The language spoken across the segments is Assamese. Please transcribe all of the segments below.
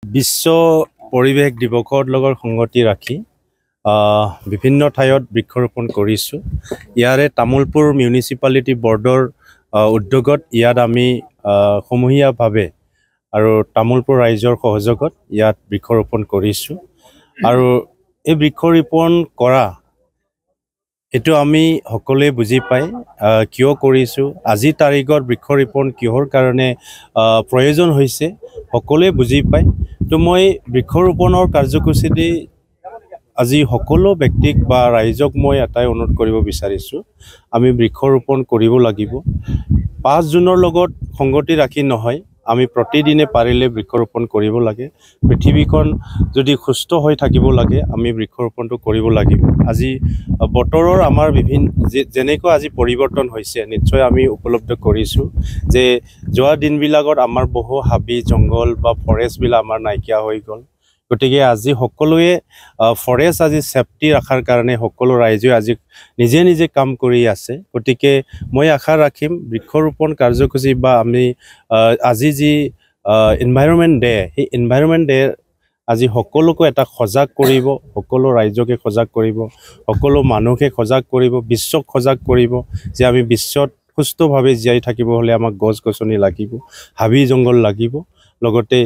বিশ্ব পৰিৱেশ দিৱসৰ লগত সংগতি ৰাখি বিভিন্ন ঠাইত বৃক্ষৰোপণ কৰিছোঁ। ইয়াৰে তামোলপুৰ মিউনিচিপালিটি বৰ্ডৰ উদ্যোগত ইয়াত আমি সমূহীয়াভাৱে আৰু তামোলপুৰ ৰাইজৰ সহযোগত ইয়াত বৃক্ষৰোপণ কৰিছোঁ। আৰু এই বৃক্ষৰোপণ কৰা এইটো আমি সকলোৱে বুজি পাই কিয় কৰিছোঁ, আজিৰ তাৰিখত বৃক্ষৰোপণ কিহৰ কাৰণে প্ৰয়োজন হৈছে সকলোৱে বুজি পায়। তো মই বৃক্ষৰোপণৰ কাৰ্যসূচী আজি সকলো ব্যক্তিক বা ৰাইজক মই এটাই অনুৰোধ কৰিব বিচাৰিছোঁ, আমি বৃক্ষৰোপণ কৰিব লাগিব। 5 জুনৰ লগত সংগতি ৰাখি নহয়, আমি প্ৰতিদিনে পাৰিলে বৃক্ষৰোপণ কৰিব লাগে। পৃথিৱীখন যদি সুস্থ হৈ থাকিব লাগে আমি বৃক্ষৰোপণটো কৰিব লাগিব। আজি বতৰৰ আমাৰ যেনেকৈ আজি পৰিৱৰ্তন হৈছে নিশ্চয় আমি উপলব্ধ কৰিছোঁ যে যোৱা দিনবিলাকত আমাৰ বহু হাবি জংঘল বা ফৰেষ্টবিলাক আমাৰ নাইকিয়া হৈ গ'ল। গতিকে আজি সকলোৱে ফৰেষ্ট আজি ছেফটি ৰখাৰ কাৰণে সকলো ৰাইজে আজি নিজে নিজে কাম কৰি আছে। গতিকে মই আশা ৰাখিম বৃক্ষৰোপণ কাৰ্যসূচী বা আমি আজি যি এনভাইৰনমেণ্ট ডে, সেই এনভাইৰনমেণ্ট ডে আজি সকলোকে এটা সজাগ কৰিব, সকলো ৰাইজকে সজাগ কৰিব, সকলো মানুহকে সজাগ কৰিব, বিশ্বক সজাগ কৰিব যে আমি বিশ্বত সুস্থভাৱে জীয়াই থাকিব হ'লে আমাক গছ গছনি লাগিব, হাবি জংঘল লাগিব। লগতে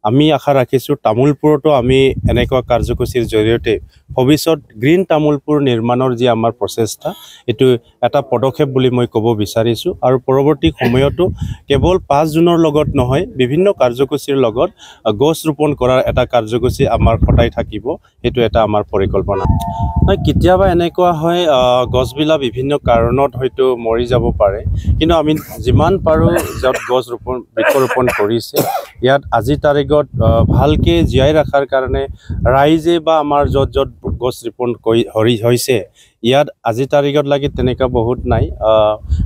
আমি আশা ৰাখিছোঁ তামোলপুৰতো আমি এনেকুৱা কাৰ্যসূচীৰ জৰিয়তে ভৱিষ্যত গ্ৰীণ তামোলপুৰ নিৰ্মাণৰ যি আমাৰ প্ৰচেষ্টা এইটো এটা পদক্ষেপ বুলি মই ক'ব বিচাৰিছোঁ। আৰু পৰৱৰ্তী সময়তো কেৱল 5 জুনৰ লগত নহয়, বিভিন্ন কাৰ্যসূচীৰ লগত গছ ৰোপণ কৰাৰ এটা কাৰ্যসূচী আমাৰ সদায় থাকিব, সেইটো এটা আমাৰ পৰিকল্পনা। কেতিয়াবা এনেকুৱা হয় গছবিলাক বিভিন্ন কাৰণত হয়তো মৰি যাব পাৰে, কিন্তু আমি যিমান পাৰোঁ য'ত বৃক্ষৰোপণ কৰিছে ইয়াত আজিৰ তাৰিখত ভালকৈ জীয়াই ৰখাৰ কাৰণে ৰাইজে বা আমাৰ য'ত য'ত গছ ৰোপণ হৈছে ইয়াত আজিৰ তাৰিখত লাগি তেনেকুৱা বহুত নাই,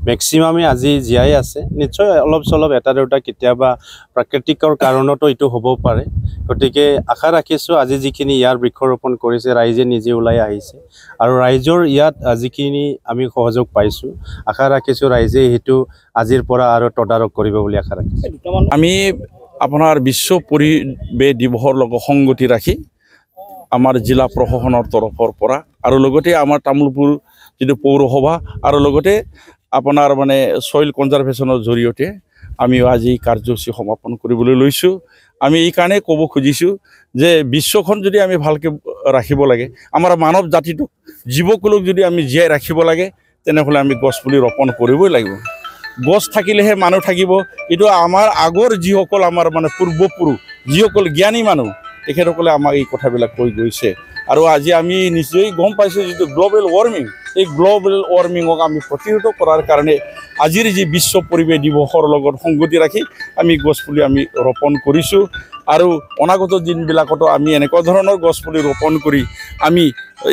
মেক্সিমামে আজি জীয়াই আছে। নিশ্চয় অলপ চলপ এটা দুটা কেতিয়াবা প্ৰাকৃতিকৰ কাৰণতো এইটো হ'ব পাৰে। গতিকে আশা ৰাখিছোঁ আজি যিখিনি ইয়াৰ বৃক্ষৰোপণ কৰিছে ৰাইজে নিজে ওলাই আহিছে আৰু ৰাইজৰ ইয়াত যিখিনি আমি সহযোগ পাইছোঁ, আশা ৰাখিছোঁ ৰাইজে সেইটো আজিৰ পৰা আৰু তদাৰক কৰিব বুলি আশা ৰাখিছোঁ। আমি আপোনাৰ বিশ্ব পৰিৱেশ দিৱসৰ লগত সংগতি ৰাখি আমাৰ জিলা প্ৰশাসনৰ তৰফৰ পৰা আৰু লগতে আমাৰ তামোলপুৰ যিটো পৌৰসভা আৰু লগতে আপোনাৰ মানে ছইল কনজাৰ্ভেশ্যনৰ জৰিয়তে আমি আজি কাৰ্যসূচী সমাপন কৰিবলৈ লৈছোঁ। আমি এই কাৰণে ক'ব খুজিছোঁ যে বিশ্বখন যদি আমি ভালকৈ ৰাখিব লাগে, আমাৰ মানৱ জাতিটোক জীৱকুলক যদি আমি জীয়াই ৰাখিব লাগে তেনেহ'লে আমি গছপুলি ৰোপণ কৰিবই লাগিব। গছ থাকিলেহে মানুহ থাকিব। এইটো আমাৰ আগৰ যিসকল আমাৰ মানে পূৰ্বপুৰুষ যিসকল জ্ঞানী মানুহ তেখেতসকলে আমাক এই কথাবিলাক কৈ গৈছে। আৰু আজি আমি নিশ্চয় গম পাইছোঁ যিটো গ্ল'বেল ৱাৰ্মিং, এই গ্ল'বেল ৱাৰ্মিঙক আমি প্ৰতিৰোধ কৰাৰ কাৰণে আজিৰ যি বিশ্ব পৰিৱেশ দিৱসৰ লগত সংগতি ৰাখি আমি গছপুলি আমি ৰোপণ কৰিছোঁ। আৰু অনাগত দিনবিলাকতো আমি এনেকুৱা ধৰণৰ গছপুলি ৰোপণ কৰি আমি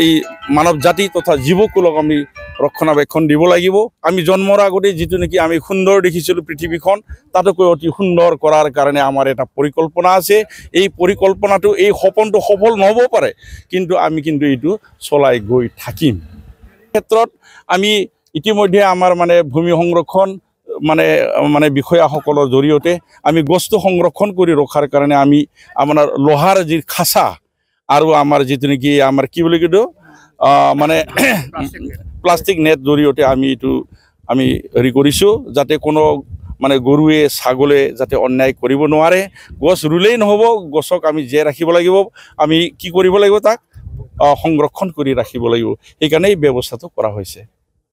এই মানৱ জাতি তথা জীৱকুলক আমি ৰক্ষণাবেক্ষণ দিব লাগিব। আমি জন্মৰ আগতে যিটো নেকি আমি সুন্দৰ দেখিছিলোঁ পৃথিৱীখন, তাতকৈ অতি সুন্দৰ কৰাৰ কাৰণে আমাৰ এটা পৰিকল্পনা আছে। এই পৰিকল্পনাটো এই সপোনটো সফল নহ'ব পাৰে, কিন্তু আমি এইটো চলাই গৈ থাকিম। ক্ষেত্ৰত আমি ইতিমধ্যে আমাৰ মানে ভূমি সংৰক্ষণ মানে বিষয়াসকলৰ জৰিয়তে আমি গছটো সংৰক্ষণ কৰি ৰখাৰ কাৰণে আমি আপোনাৰ লোহাৰ যি খাঁচা আৰু আমাৰ যিটো নেকি আমাৰ কি বুলি কয় মানে প্লাষ্টিক নেট জৰিয়তে আমি হেৰি কৰিছোঁ যাতে কোনো মানে গৰুৱে ছাগলীয়ে যাতে অন্যায় কৰিব নোৱাৰে। গছ ৰুলেই নহ'ব, গছক আমি জীয়াই ৰাখিব লাগিব, আমি কি কৰিব লাগিব তাক সংৰক্ষণ কৰি ৰাখিব লাগিব। সেইকাৰণে এই ব্যৱস্থাটো কৰা হৈছে।